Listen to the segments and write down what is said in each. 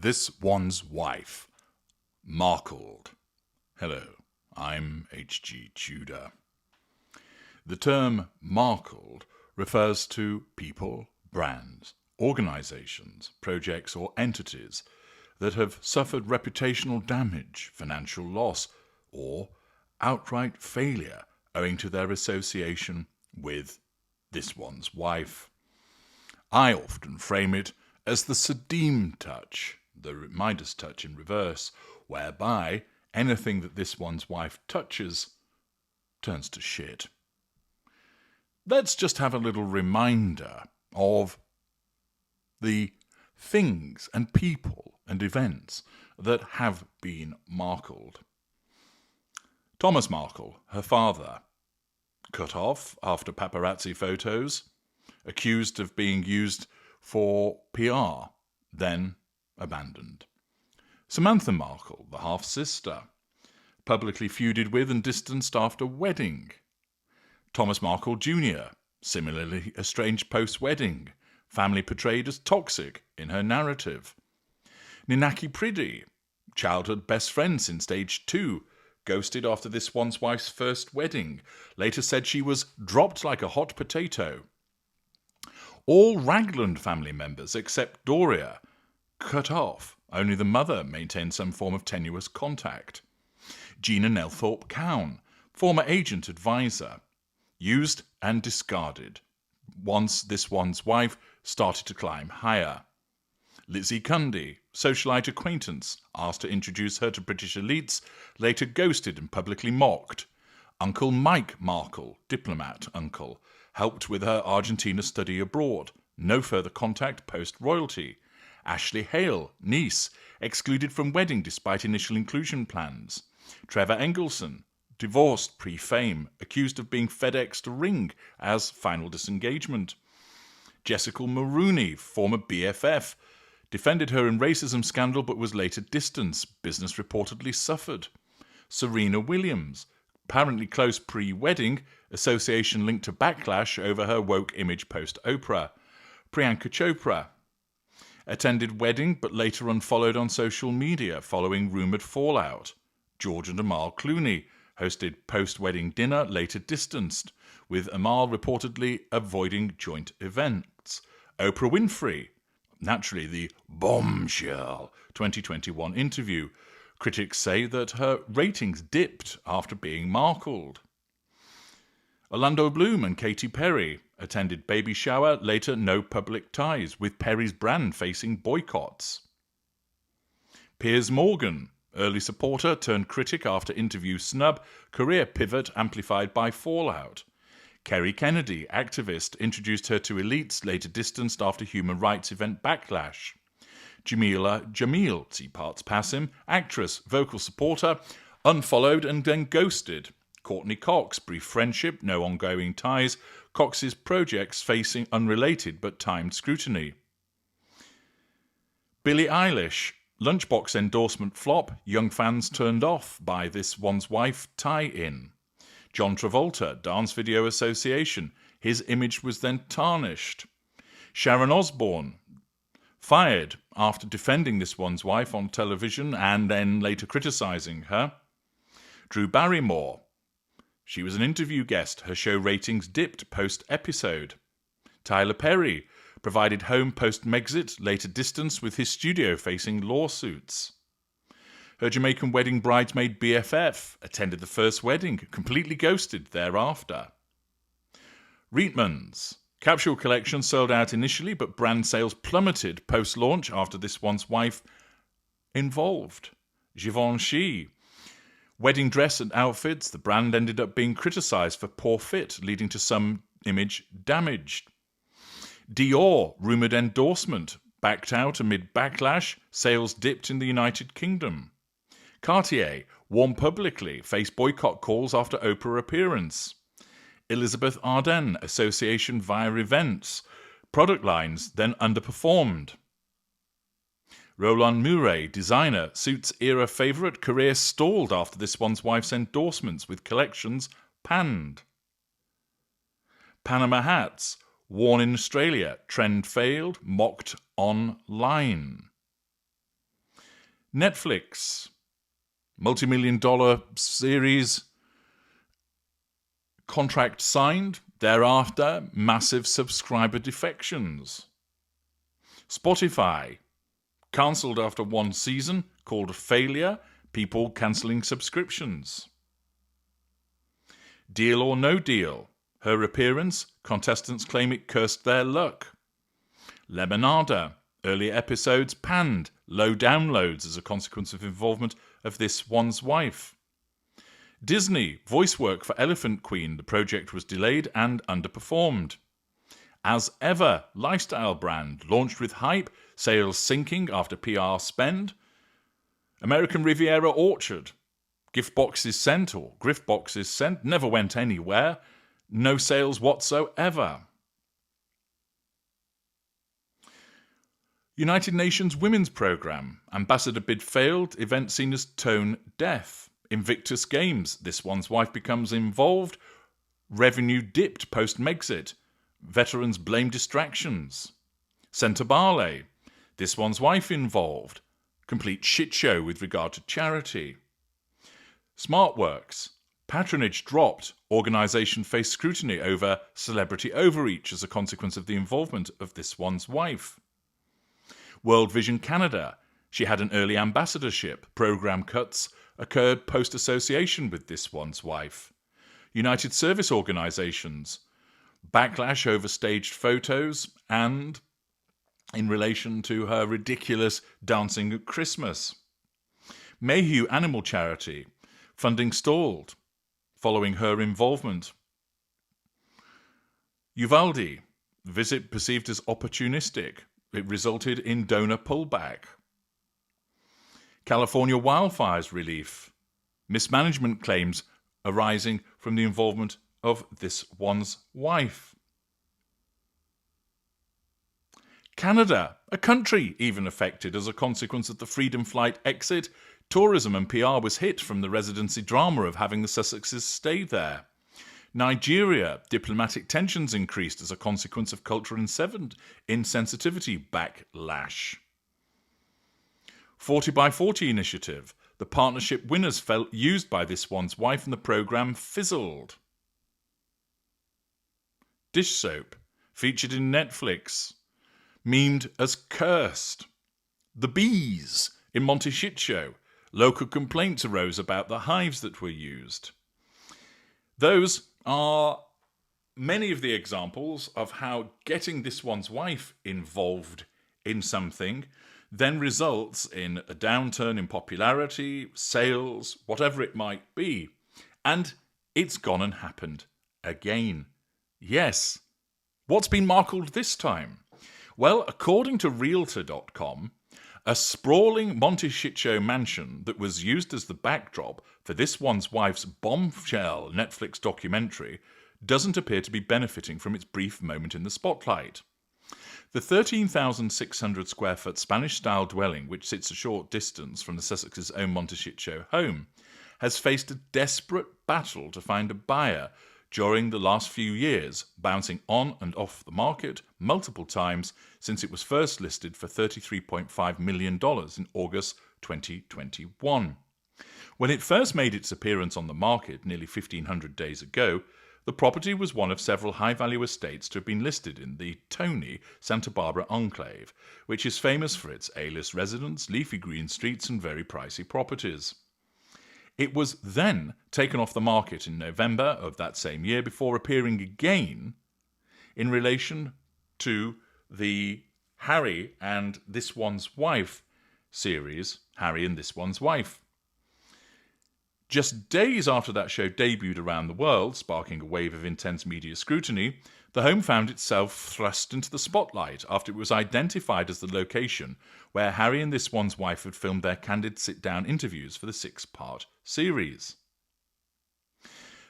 This One's Wife, Markled. Hello, I'm H.G. Tudor. The term markled refers to people, brands, organisations, projects or entities that have suffered reputational damage, financial loss, or outright failure owing to their association with this one's wife. I often frame it as the Sadim touch, the Midas touch in reverse, whereby anything that this one's wife touches turns to shit. Let's just have a little reminder of the things and people and events that have been markled. Thomas Markle, her father, cut off after paparazzi photos, accused of being used for PR, then abandoned. Samantha Markle, the half-sister, publicly feuded with and distanced after wedding. Thomas Markle Jr., similarly estranged post-wedding, family portrayed as toxic in her narrative. Ninaki Priddy, childhood best friend since age 2, ghosted after this one's wife's first wedding, later said she was dropped like a hot potato. All Ragland family members except Doria cut off. Only the mother maintained some form of tenuous contact. Gina Nelthorpe Cowan, former agent advisor, used and discarded once this one's wife started to climb higher. Lizzie Cundy, socialite acquaintance, asked to introduce her to British elites, later ghosted and publicly mocked. Uncle Mike Markle, diplomat uncle, helped with her Argentina study abroad. No further contact post-royalty. Ashley Hale, niece, excluded from wedding despite initial inclusion plans. Trevor Engelson, divorced pre-fame, accused of being FedExed a ring as final disengagement. Jessica Maroney, former BFF, defended her in racism scandal but was later distanced. Business reportedly suffered. Serena Williams, apparently close pre-wedding, association linked to backlash over her woke image post-Oprah. Priyanka Chopra attended wedding but later unfollowed on social media following rumoured fallout. George and Amal Clooney hosted post-wedding dinner, later distanced, with Amal reportedly avoiding joint events. Oprah Winfrey, naturally the bombshell 2021 interview. Critics say that her ratings dipped after being markled. Orlando Bloom and Katy Perry attended baby shower, later no public ties, with Perry's brand facing boycotts. Piers Morgan, early supporter turned critic after interview snub, career pivot amplified by fallout. Kerry Kennedy, activist, introduced her to elites, later distanced after human rights event backlash. Jamila Jamil, see parts Passim, actress, vocal supporter, unfollowed and then ghosted. Courtney Cox, brief friendship, no ongoing ties. Cox's projects facing unrelated but timed scrutiny. Billie Eilish, lunchbox endorsement flop, young fans turned off by this one's wife tie-in. John Travolta, Dance Video Association, his image was then tarnished. Sharon Osbourne, fired after defending this one's wife on television and then later criticising her. Drew Barrymore, she was an interview guest. Her show ratings dipped post-episode. Tyler Perry provided home post-Megxit, later distanced with his studio facing lawsuits. Her Jamaican wedding bridesmaid BFF attended the first wedding, completely ghosted thereafter. Reitmans, capsule collection sold out initially, but brand sales plummeted post-launch after this one's wife involved. Givenchy, wedding dress and outfits, the brand ended up being criticised for poor fit, leading to some image damage. Dior, rumoured endorsement, backed out amid backlash, sales dipped in the United Kingdom. Cartier, warned publicly, faced boycott calls after Oprah appearance. Elizabeth Arden, association via events, product lines then underperformed. Roland Mouret, designer, suits era favourite, career stalled after this one's wife's endorsements with collections panned. Panama hats, worn in Australia, trend failed, mocked online. Netflix, multi-million-dollar series, contract signed, thereafter massive subscriber defections. Spotify, cancelled after one season, called a failure, people cancelling subscriptions. Deal or No Deal, her appearance, contestants claim it cursed their luck. Lemonada, earlier episodes panned, low downloads as a consequence of involvement of this one's wife. Disney, voice work for Elephant Queen, the project was delayed and underperformed. As Ever, lifestyle brand, launched with hype, sales sinking after PR spend. American Riviera Orchard, gift boxes sent or grift boxes sent, never went anywhere, no sales whatsoever. United Nations Women's Programme, ambassador bid failed, event seen as tone deaf. Invictus Games, this one's wife becomes involved, revenue dipped post-Megxit, veterans blame distractions. Centre Barley, this one's wife involved, complete shit show with regard to charity. SmartWorks, patronage dropped, organisation faced scrutiny over celebrity overreach as a consequence of the involvement of this one's wife. World Vision Canada, she had an early ambassadorship, programme cuts occurred post-association with this one's wife. United Service Organisations, backlash over staged photos and in relation to her ridiculous dancing at Christmas. Mayhew Animal Charity, funding stalled following her involvement. Uvalde, visit perceived as opportunistic. It resulted in donor pullback. California wildfires relief. Mismanagement claims arising from the involvement of this one's wife. Canada, a country even affected as a consequence of the Freedom Flight exit. Tourism and PR was hit from the residency drama of having the Sussexes stay there. Nigeria, diplomatic tensions increased as a consequence of cultural insensitivity backlash. 40 by 40 initiative, the partnership winners felt used by this one's wife and the programme fizzled. Dish soap, featured in Netflix, memed as cursed. The bees in Montecito, local complaints arose about the hives that were used. Those are many of the examples of how getting this one's wife involved in something then results in a downturn in popularity, sales, whatever it might be. And it's gone and happened again. Yes. What's been markled this time? Well, according to Realtor.com, a sprawling Montecito mansion that was used as the backdrop for this one's wife's bombshell Netflix documentary doesn't appear to be benefiting from its brief moment in the spotlight. The 13,600 square foot Spanish-style dwelling, which sits a short distance from the Sussexes' own Montecito home, has faced a desperate battle to find a buyer during the last few years, bouncing on and off the market multiple times since it was first listed for $33.5 million in August 2021. When it first made its appearance on the market nearly 1,500 days ago, the property was one of several high-value estates to have been listed in the Tony, Santa Barbara enclave, which is famous for its A-list residents, leafy green streets and very pricey properties. It was then taken off the market in November of that same year before appearing again in relation to the Harry and This One's Wife series, Harry and This One's Wife. Just days after that show debuted around the world, sparking a wave of intense media scrutiny, the home found itself thrust into the spotlight after it was identified as the location where Harry and This One's Wife had filmed their candid sit-down interviews for the 6-part series.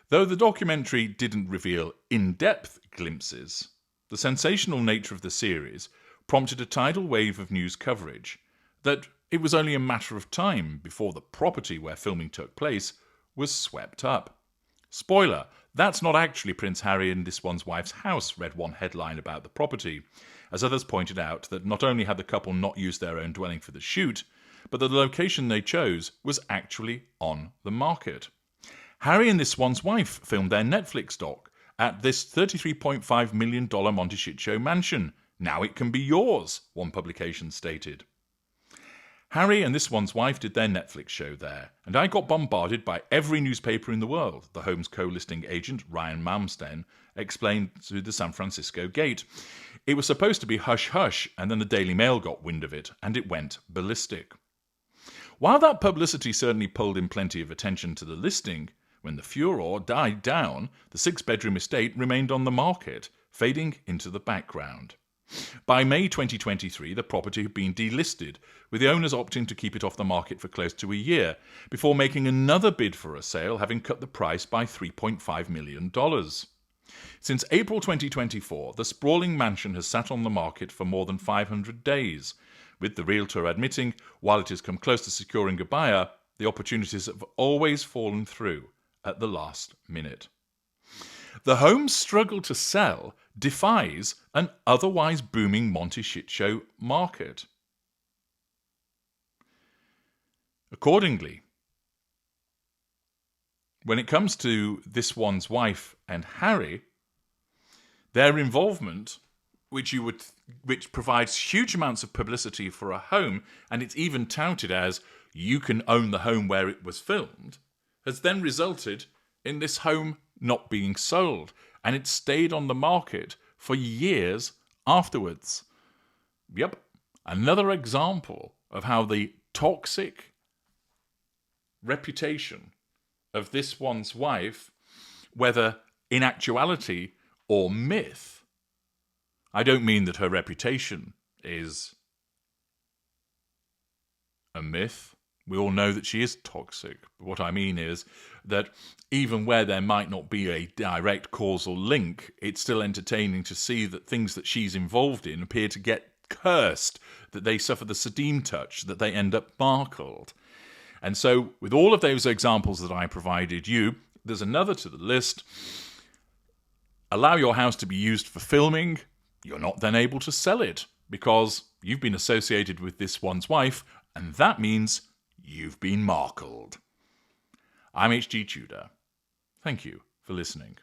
Though the documentary didn't reveal in-depth glimpses, the sensational nature of the series prompted a tidal wave of news coverage that it was only a matter of time before the property where filming took place was swept up. Spoiler, that's not actually Prince Harry and This One's Wife's house, read one headline about the property, as others pointed out that not only had the couple not used their own dwelling for the shoot, but the location they chose was actually on the market. Harry and this one's wife filmed their Netflix doc at this $33.5 million Montecito mansion. Now it can be yours, one publication stated. Harry and this one's wife did their Netflix show there, and I got bombarded by every newspaper in the world, the home's co-listing agent, Ryan Malmsten, explained to the San Francisco Gate. It was supposed to be hush-hush, and then the Daily Mail got wind of it, and it went ballistic. While that publicity certainly pulled in plenty of attention to the listing, when the furor died down, the 6-bedroom estate remained on the market, fading into the background. By May 2023, the property had been delisted, with the owners opting to keep it off the market for close to a year, before making another bid for a sale, having cut the price by $3.5 million. Since April 2024, the sprawling mansion has sat on the market for more than 500 days, with the realtor admitting, while it has come close to securing a buyer, the opportunities have always fallen through at the last minute. The home's struggle to sell defies an otherwise booming Montecito market. Accordingly, when it comes to this one's wife and Harry, their involvement, which provides huge amounts of publicity for a home, and it's even touted as you can own the home where it was filmed, has then resulted in this home not being sold, and it stayed on the market for years afterwards. Yep, another example of how the toxic reputation of this one's wife, whether in actuality or myth, I don't mean that her reputation is a myth. We all know that she is toxic. But what I mean is that even where there might not be a direct causal link, it's still entertaining to see that things that she's involved in appear to get cursed, that they suffer the Sadeem touch, that they end up Markled. And so with all of those examples that I provided you, there's another to the list. Allow your house to be used for filming. You're not then able to sell it because you've been associated with this one's wife, and that means you've been Markled. I'm H.G. Tudor. Thank you for listening.